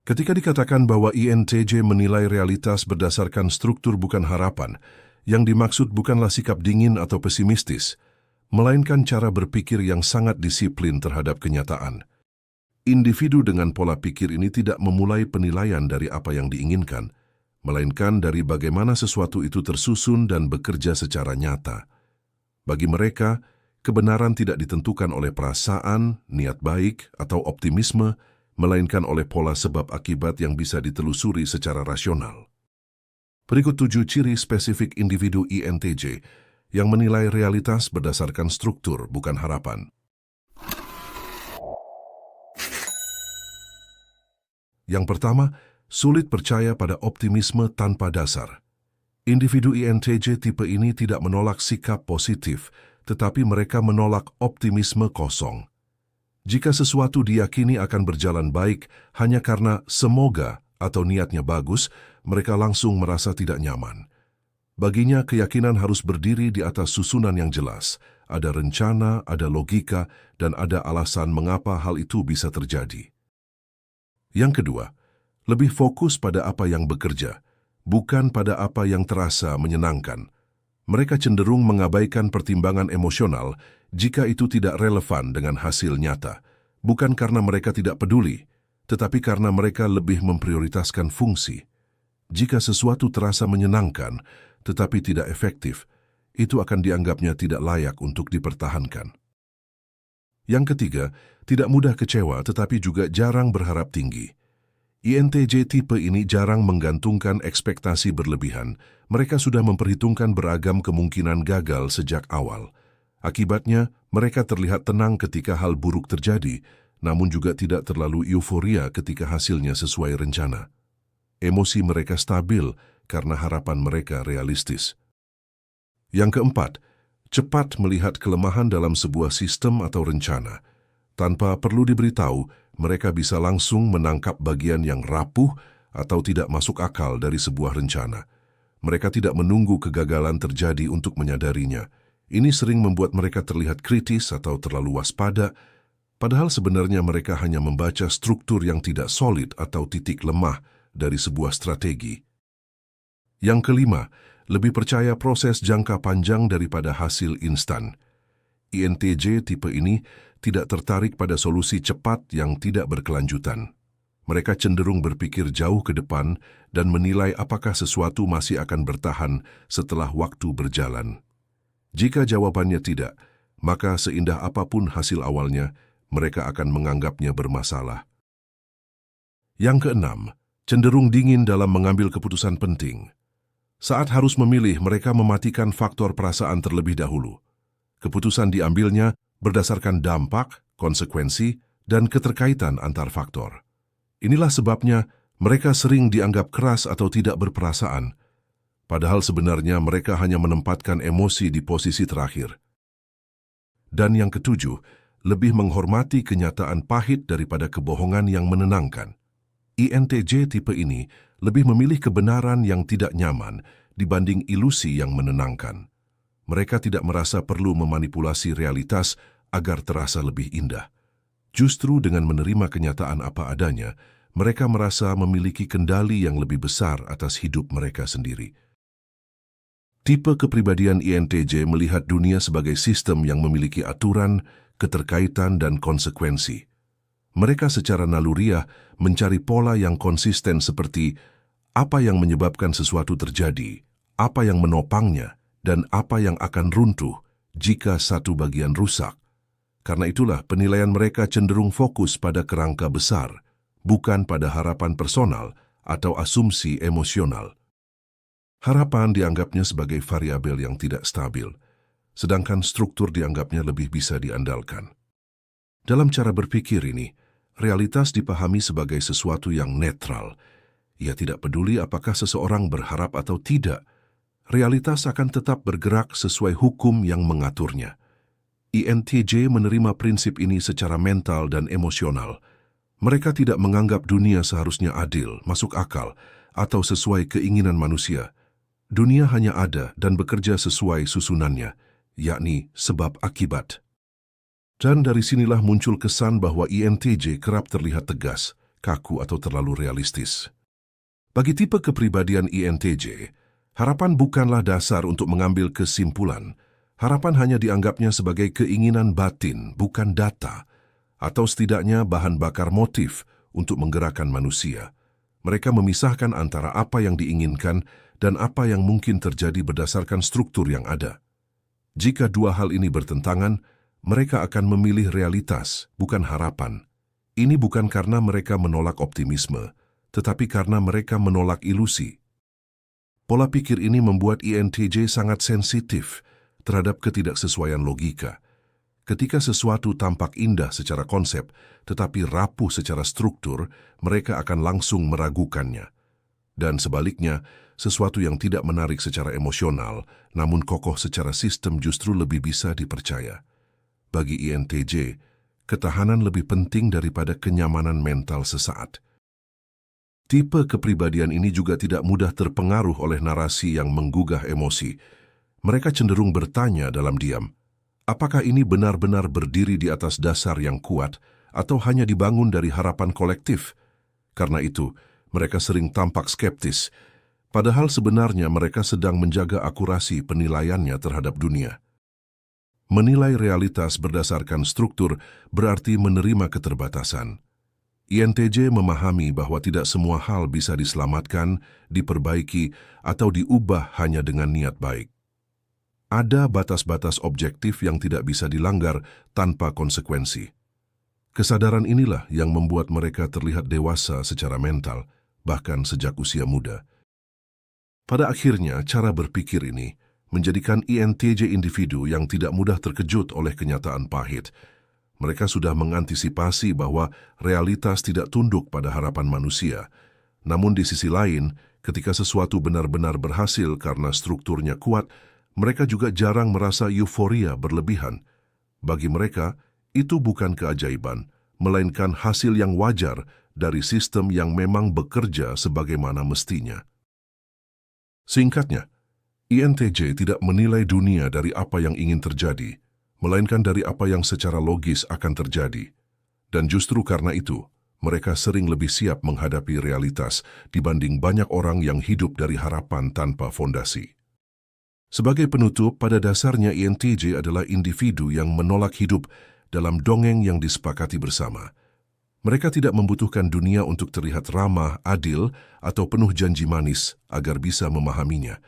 Ketika dikatakan bahwa INTJ menilai realitas berdasarkan struktur bukan harapan, yang dimaksud bukanlah sikap dingin atau pesimistis, melainkan cara berpikir yang sangat disiplin terhadap kenyataan. Individu dengan pola pikir ini tidak memulai penilaian dari apa yang diinginkan, melainkan dari bagaimana sesuatu itu tersusun dan bekerja secara nyata. Bagi mereka, kebenaran tidak ditentukan oleh perasaan, niat baik, atau optimisme, melainkan oleh pola sebab akibat yang bisa ditelusuri secara rasional. Berikut 7 ciri spesifik individu INTJ yang menilai realitas berdasarkan struktur, bukan harapan. Yang pertama, sulit percaya pada optimisme tanpa dasar. Individu INTJ tipe ini tidak menolak sikap positif, tetapi mereka menolak optimisme kosong. Jika sesuatu diyakini akan berjalan baik hanya karena semoga atau niatnya bagus, mereka langsung merasa tidak nyaman. Baginya, keyakinan harus berdiri di atas susunan yang jelas. Ada rencana, ada logika, dan ada alasan mengapa hal itu bisa terjadi. Yang kedua, lebih fokus pada apa yang bekerja, bukan pada apa yang terasa menyenangkan. Mereka cenderung mengabaikan pertimbangan emosional jika itu tidak relevan dengan hasil nyata, bukan karena mereka tidak peduli, tetapi karena mereka lebih memprioritaskan fungsi. Jika sesuatu terasa menyenangkan, tetapi tidak efektif, itu akan dianggapnya tidak layak untuk dipertahankan. Yang ketiga, tidak mudah kecewa tetapi juga jarang berharap tinggi. INTJ tipe ini jarang menggantungkan ekspektasi berlebihan. Mereka sudah memperhitungkan beragam kemungkinan gagal sejak awal. Akibatnya, mereka terlihat tenang ketika hal buruk terjadi, namun juga tidak terlalu euforia ketika hasilnya sesuai rencana. Emosi mereka stabil karena harapan mereka realistis. Yang keempat, cepat melihat kelemahan dalam sebuah sistem atau rencana. Tanpa perlu diberitahu, mereka bisa langsung menangkap bagian yang rapuh atau tidak masuk akal dari sebuah rencana. Mereka tidak menunggu kegagalan terjadi untuk menyadarinya. Ini sering membuat mereka terlihat kritis atau terlalu waspada, padahal sebenarnya mereka hanya membaca struktur yang tidak solid atau titik lemah dari sebuah strategi. Yang kelima, lebih percaya proses jangka panjang daripada hasil instan. INTJ tipe ini tidak tertarik pada solusi cepat yang tidak berkelanjutan. Mereka cenderung berpikir jauh ke depan dan menilai apakah sesuatu masih akan bertahan setelah waktu berjalan. Jika jawabannya tidak, maka seindah apapun hasil awalnya, mereka akan menganggapnya bermasalah. Yang keenam, cenderung dingin dalam mengambil keputusan penting. Saat harus memilih, mereka mematikan faktor perasaan terlebih dahulu. Keputusan diambilnya berdasarkan dampak, konsekuensi, dan keterkaitan antar faktor. Inilah sebabnya mereka sering dianggap keras atau tidak berperasaan, padahal sebenarnya mereka hanya menempatkan emosi di posisi terakhir. Dan yang ketujuh, lebih menghormati kenyataan pahit daripada kebohongan yang menenangkan. INTJ tipe ini lebih memilih kebenaran yang tidak nyaman dibanding ilusi yang menenangkan. Mereka tidak merasa perlu memanipulasi realitas agar terasa lebih indah. Justru dengan menerima kenyataan apa adanya, mereka merasa memiliki kendali yang lebih besar atas hidup mereka sendiri. Tipe kepribadian INTJ melihat dunia sebagai sistem yang memiliki aturan, keterkaitan, dan konsekuensi. Mereka secara naluriah mencari pola yang konsisten seperti apa yang menyebabkan sesuatu terjadi, apa yang menopangnya, dan apa yang akan runtuh jika satu bagian rusak. Karena itulah penilaian mereka cenderung fokus pada kerangka besar, bukan pada harapan personal atau asumsi emosional. Harapan dianggapnya sebagai variabel yang tidak stabil, sedangkan struktur dianggapnya lebih bisa diandalkan. Dalam cara berpikir ini, realitas dipahami sebagai sesuatu yang netral. Ia tidak peduli apakah seseorang berharap atau tidak. Realitas akan tetap bergerak sesuai hukum yang mengaturnya. INTJ menerima prinsip ini secara mental dan emosional. Mereka tidak menganggap dunia seharusnya adil, masuk akal, atau sesuai keinginan manusia. Dunia hanya ada dan bekerja sesuai susunannya, yakni sebab akibat. Dan dari sinilah muncul kesan bahwa INTJ kerap terlihat tegas, kaku atau terlalu realistis. Bagi tipe kepribadian INTJ, harapan bukanlah dasar untuk mengambil kesimpulan. Harapan hanya dianggapnya sebagai keinginan batin, bukan data, atau setidaknya bahan bakar motif untuk menggerakkan manusia. Mereka memisahkan antara apa yang diinginkan dan apa yang mungkin terjadi berdasarkan struktur yang ada. Jika dua hal ini bertentangan, mereka akan memilih realitas, bukan harapan. Ini bukan karena mereka menolak optimisme, tetapi karena mereka menolak ilusi. Pola pikir ini membuat INTJ sangat sensitif terhadap ketidaksesuaian logika. Ketika sesuatu tampak indah secara konsep, tetapi rapuh secara struktur, mereka akan langsung meragukannya. Dan sebaliknya, sesuatu yang tidak menarik secara emosional, namun kokoh secara sistem justru lebih bisa dipercaya. Bagi INTJ, ketahanan lebih penting daripada kenyamanan mental sesaat. Tipe kepribadian ini juga tidak mudah terpengaruh oleh narasi yang menggugah emosi. Mereka cenderung bertanya dalam diam, apakah ini benar-benar berdiri di atas dasar yang kuat atau hanya dibangun dari harapan kolektif? Karena itu, mereka sering tampak skeptis, padahal sebenarnya mereka sedang menjaga akurasi penilaiannya terhadap dunia. Menilai realitas berdasarkan struktur berarti menerima keterbatasan. INTJ memahami bahwa tidak semua hal bisa diselamatkan, diperbaiki, atau diubah hanya dengan niat baik. Ada batas-batas objektif yang tidak bisa dilanggar tanpa konsekuensi. Kesadaran inilah yang membuat mereka terlihat dewasa secara mental, bahkan sejak usia muda. Pada akhirnya, cara berpikir ini menjadikan INTJ individu yang tidak mudah terkejut oleh kenyataan pahit. Mereka sudah mengantisipasi bahwa realitas tidak tunduk pada harapan manusia. Namun di sisi lain, ketika sesuatu benar-benar berhasil karena strukturnya kuat, mereka juga jarang merasa euforia berlebihan. Bagi mereka, itu bukan keajaiban, melainkan hasil yang wajar dari sistem yang memang bekerja sebagaimana mestinya. Singkatnya, INTJ tidak menilai dunia dari apa yang ingin terjadi, melainkan dari apa yang secara logis akan terjadi. Dan justru karena itu, mereka sering lebih siap menghadapi realitas dibanding banyak orang yang hidup dari harapan tanpa fondasi. Sebagai penutup, pada dasarnya INTJ adalah individu yang menolak hidup dalam dongeng yang disepakati bersama. Mereka tidak membutuhkan dunia untuk terlihat ramah, adil, atau penuh janji manis agar bisa memahaminya.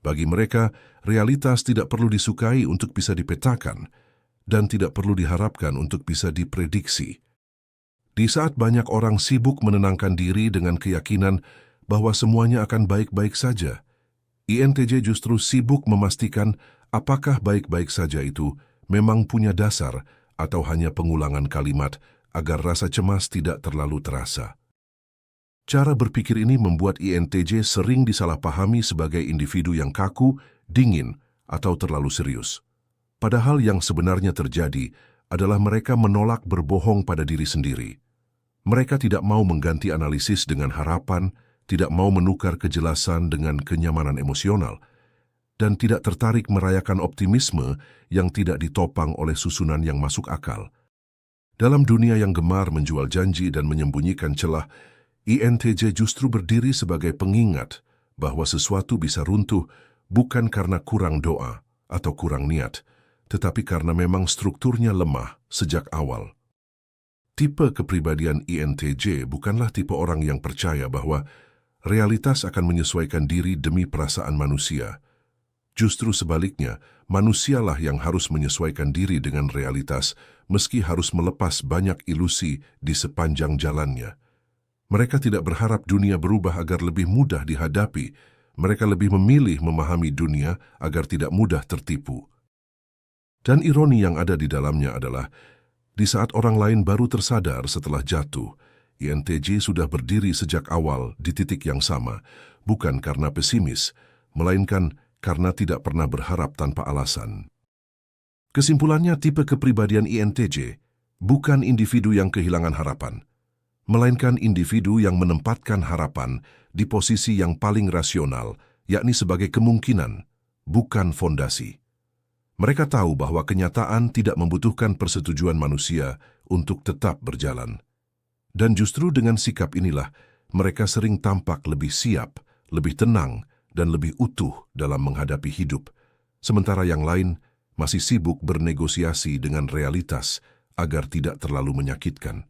Bagi mereka, realitas tidak perlu disukai untuk bisa dipetakan dan tidak perlu diharapkan untuk bisa diprediksi. Di saat banyak orang sibuk menenangkan diri dengan keyakinan bahwa semuanya akan baik-baik saja, INTJ justru sibuk memastikan apakah baik-baik saja itu memang punya dasar atau hanya pengulangan kalimat agar rasa cemas tidak terlalu terasa. Cara berpikir ini membuat INTJ sering disalahpahami sebagai individu yang kaku, dingin, atau terlalu serius. Padahal yang sebenarnya terjadi adalah mereka menolak berbohong pada diri sendiri. Mereka tidak mau mengganti analisis dengan harapan, tidak mau menukar kejelasan dengan kenyamanan emosional, dan tidak tertarik merayakan optimisme yang tidak ditopang oleh susunan yang masuk akal. Dalam dunia yang gemar menjual janji dan menyembunyikan celah, INTJ justru berdiri sebagai pengingat bahwa sesuatu bisa runtuh bukan karena kurang doa atau kurang niat, tetapi karena memang strukturnya lemah sejak awal. Tipe kepribadian INTJ bukanlah tipe orang yang percaya bahwa realitas akan menyesuaikan diri demi perasaan manusia. Justru sebaliknya, manusialah yang harus menyesuaikan diri dengan realitas, meski harus melepas banyak ilusi di sepanjang jalannya. Mereka tidak berharap dunia berubah agar lebih mudah dihadapi. Mereka lebih memilih memahami dunia agar tidak mudah tertipu. Dan ironi yang ada di dalamnya adalah, di saat orang lain baru tersadar setelah jatuh, INTJ sudah berdiri sejak awal di titik yang sama, bukan karena pesimis, melainkan karena tidak pernah berharap tanpa alasan. Kesimpulannya, tipe kepribadian INTJ bukan individu yang kehilangan harapan, melainkan individu yang menempatkan harapan di posisi yang paling rasional, yakni sebagai kemungkinan, bukan fondasi. Mereka tahu bahwa kenyataan tidak membutuhkan persetujuan manusia untuk tetap berjalan. Dan justru dengan sikap inilah, mereka sering tampak lebih siap, lebih tenang, dan lebih utuh dalam menghadapi hidup. Sementara yang lain masih sibuk bernegosiasi dengan realitas agar tidak terlalu menyakitkan.